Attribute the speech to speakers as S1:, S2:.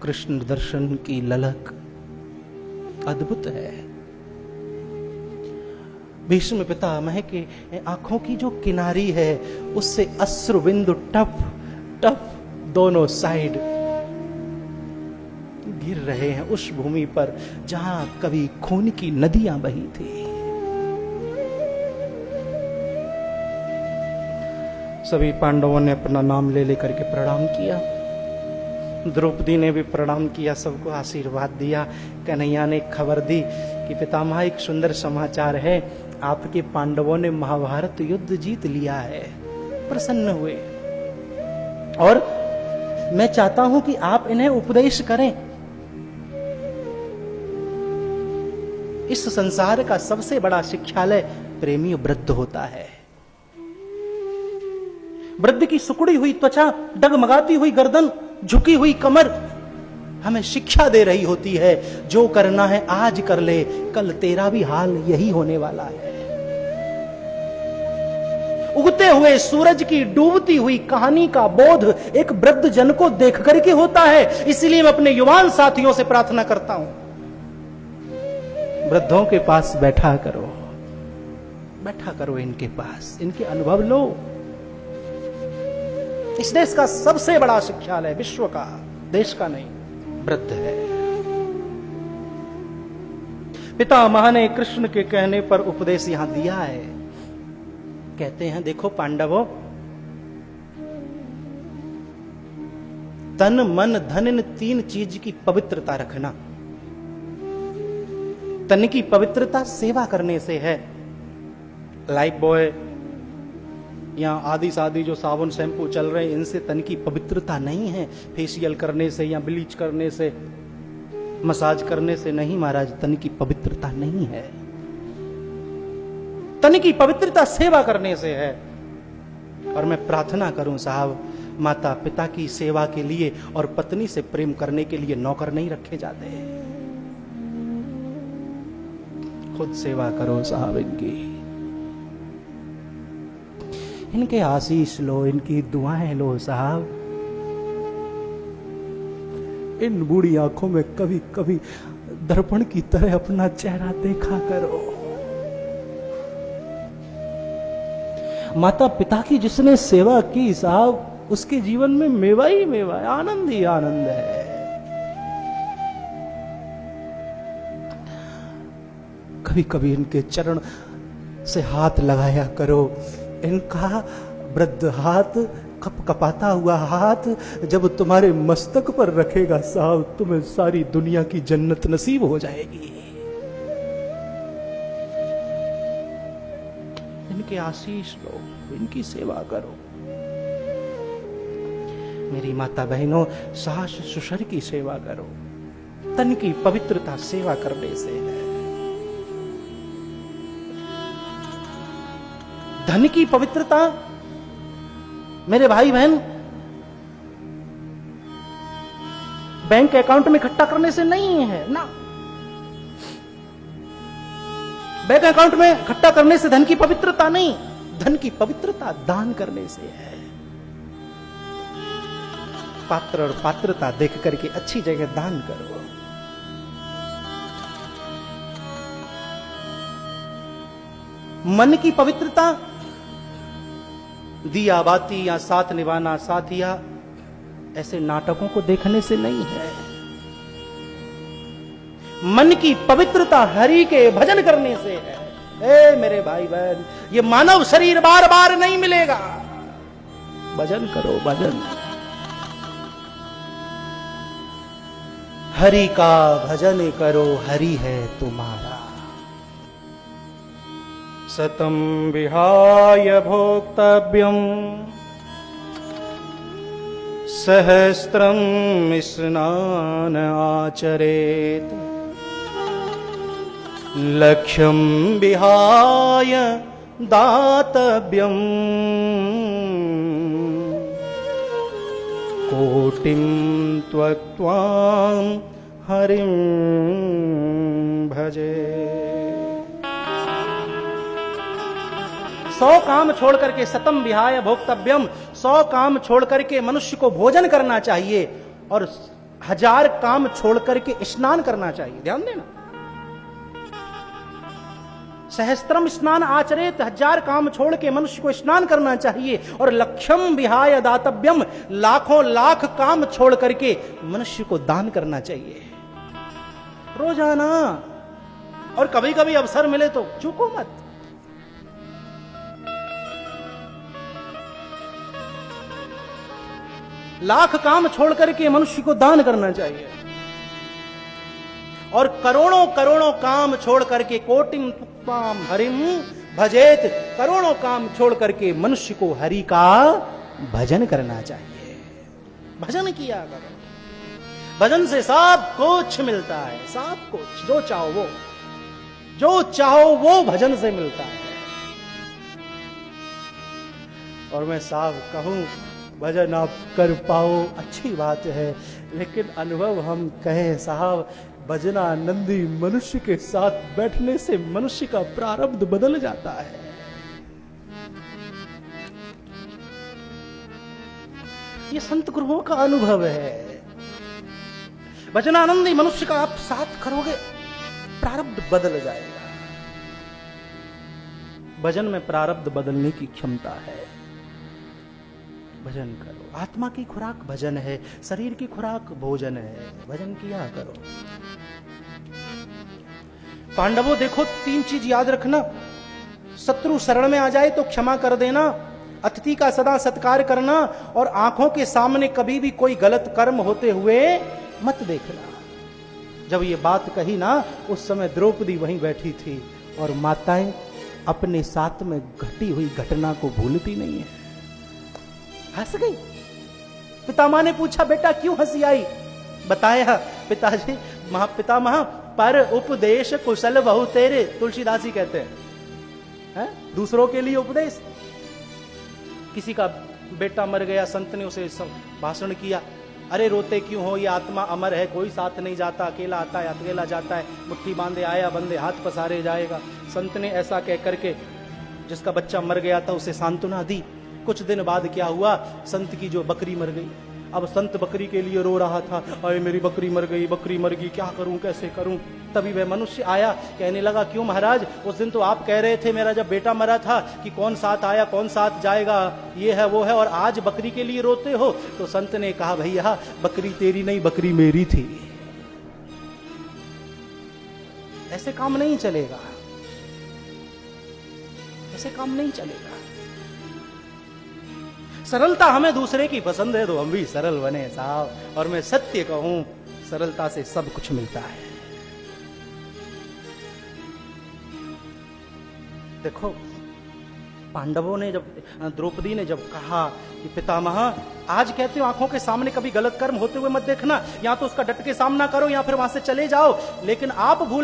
S1: कृष्ण दर्शन की ललक अद्भुत है। भीष्म पितामह के आंखों की जो किनारी है उससे अश्रु बिंदु टप टप दोनों साइड गिर रहे हैं उस भूमि पर जहां कभी खून की नदियां बही थी। सभी पांडवों ने अपना नाम ले लेकर के प्रणाम किया। द्रौपदी ने भी प्रणाम किया, सबको आशीर्वाद दिया। कन्हैया ने खबर दी कि पितामह एक सुंदर समाचार है, आपके पांडवों ने महाभारत युद्ध जीत लिया है। प्रसन्न हुए और मैं चाहता हूं कि आप इन्हें उपदेश करें। इस संसार का सबसे बड़ा शिक्षालय प्रेमी वृद्ध होता है। वृद्ध की सुकड़ी हुई त्वचा, डगमगाती हुई गर्दन, झुकी हुई कमर हमें शिक्षा दे रही होती है, जो करना है आज कर ले, कल तेरा भी हाल यही होने वाला है। उगते हुए सूरज की डूबती हुई कहानी का बोध एक वृद्ध जन को देख करके होता है। इसलिए मैं अपने युवान साथियों से प्रार्थना करता हूं, वृद्धों के पास बैठा करो इनके पास, इनके अनुभव लो। इस देश का सबसे बड़ा शिक्षालय, विश्व का, देश का नहीं, वृद्ध है। पितामह ने कृष्ण के कहने पर उपदेश यहां दिया है। कहते हैं, देखो पांडवों, तन मन धन इन तीन चीज की पवित्रता रखना। तन की पवित्रता सेवा करने से है। लाइफ बॉय या आदि सादी जो साबुन शैम्पू चल रहे हैं, इनसे तन की पवित्रता नहीं है। फेशियल करने से या ब्लीच करने से, मसाज करने से नहीं महाराज, तन की पवित्रता नहीं है। तन की पवित्रता सेवा करने से है। और मैं प्रार्थना करूं साहब, माता पिता की सेवा के लिए और पत्नी से प्रेम करने के लिए नौकर नहीं रखे जाते। खुद सेवा करो साहब इनके आशीष लो, इनकी दुआएं लो साहब। इन बूढ़ी आंखों में कभी कभी दर्पण की तरह अपना चेहरा देखा करो। माता पिता की जिसने सेवा की साहब, उसके जीवन में मेवा ही मेवा है, आनंद ही आनंद है। कभी कभी इनके चरण से हाथ लगाया करो। इनका वृद्ध हाथ, कप कपाता हुआ हाथ जब तुम्हारे मस्तक पर रखेगा साहब, तुम्हें सारी दुनिया की जन्नत नसीब हो जाएगी। इनके आशीष लो, इनकी सेवा करो। मेरी माता बहनों, सास ससुर की सेवा करो। तन की पवित्रता सेवा करने से है। धन की पवित्रता मेरे भाई बहन बैंक अकाउंट में इकट्ठा करने से नहीं है ना। बैंक अकाउंट में इकट्ठा करने से धन की पवित्रता नहीं, धन की पवित्रता दान करने से है। पात्र और पात्रता देख करके अच्छी जगह दान करो। मन की पवित्रता दिया बाती या साथ निभाना, साथिया, ऐसे नाटकों को देखने से नहीं है। मन की पवित्रता हरि के भजन करने से है। ए मेरे भाई बहन, ये मानव शरीर बार बार नहीं मिलेगा। भजन करो, भजन। हरि का भजन करो, हरि है तुम्हारा। सतम विहाय भोक्तव्यम सहस्त्रम स्नान आचरेत। लक्ष्यम विहाय दातव्यम कोटिम त्वक्त्वां हरिं भजे। 100 काम छोड़ करके, सतम विहाय भोक्तव्यम, 100 काम छोड़ करके मनुष्य को भोजन करना चाहिए। और 1000 काम छोड़ करके स्नान करना चाहिए। ध्यान देना, सहस्त्रम स्नान आचरेत, 1000 काम छोड़ के मनुष्य को स्नान करना चाहिए। और लक्ष्यम विहाय दातव्यम, लाखों लाख काम छोड़ करके मनुष्य को दान करना चाहिए रोजाना। और कभी कभी अवसर मिले तो चूको मत। लाख काम छोड़ करके मनुष्य को दान करना चाहिए। और करोड़ों करोड़ों काम छोड़ करके कोटिम तुक्पाम हरिम भजेत, करोड़ों काम छोड़ करके मनुष्य को हरि का भजन करना चाहिए। भजन किया करो, भजन से सब कुछ मिलता है, सब कुछ जो चाहो वो, जो चाहो वो भजन से मिलता है। और मैं साफ कहूं, भजन आप कर पाओ अच्छी बात है, लेकिन अनुभव हम कहें साहब, भजनानंदी मनुष्य के साथ बैठने से मनुष्य का प्रारब्ध बदल जाता है। ये संत गुरुओं का अनुभव है। भजनानंदी मनुष्य का आप साथ करोगे, प्रारब्ध बदल जाएगा। भजन में प्रारब्ध बदलने की क्षमता है। भजन करो, आत्मा की खुराक भजन है, शरीर की खुराक भोजन है। भजन किया करो। पांडवों देखो, 3 चीज याद रखना। शत्रु शरण में आ जाए तो क्षमा कर देना, अतिथि का सदा सत्कार करना, और आंखों के सामने कभी भी कोई गलत कर्म होते हुए मत देखना। जब ये बात कही ना, उस समय द्रौपदी वहीं बैठी थी, और माताएं अपने साथ में घटी हुई घटना को भूलती नहीं है। हंस गई। पितामह ने पूछा, बेटा क्यों हंसी आई? बताया, पिताजी पितामह पर उपदेश कुशल बहु तेरे, तुलसीदास जी कहते हैं, दूसरों के लिए उपदेश। किसी का बेटा मर गया, संत ने उसे भाषण किया, अरे रोते क्यों हो, ये आत्मा अमर है, कोई साथ नहीं जाता, अकेला आता है अकेला जाता है, मुट्ठी बांधे आया बंदे हाथ पसारे जाएगा। संत ने ऐसा कह करके जिसका बच्चा मर गया था उसे सांत्वना दी। कुछ दिन बाद क्या हुआ, संत की जो बकरी मर गई। अब संत बकरी के लिए रो रहा था, अरे मेरी बकरी मर गई, बकरी मर गई, क्या करूं कैसे करूं। तभी वह मनुष्य आया, कहने लगा, क्यों महाराज, उस दिन तो आप कह रहे थे मेरा जब बेटा मरा था कि कौन साथ आया कौन साथ जाएगा, ये है वो है, और आज बकरी के लिए रोते हो। तो संत ने कहा, भैया बकरी तेरी नहीं, बकरी मेरी थी। ऐसे काम नहीं चलेगा, ऐसे काम नहीं चलेगा। सरलता हमें दूसरे की पसंद है तो हम भी सरल बने साहब। और मैं सत्य कहूं, सरलता से सब कुछ मिलता है। देखो, पांडवों ने जब, द्रौपदी ने जब कहा कि पितामह आज कहते हो आंखों के सामने कभी गलत कर्म होते हुए मत देखना, या तो उसका डट के सामना करो या फिर वहां से चले जाओ, लेकिन आप भूल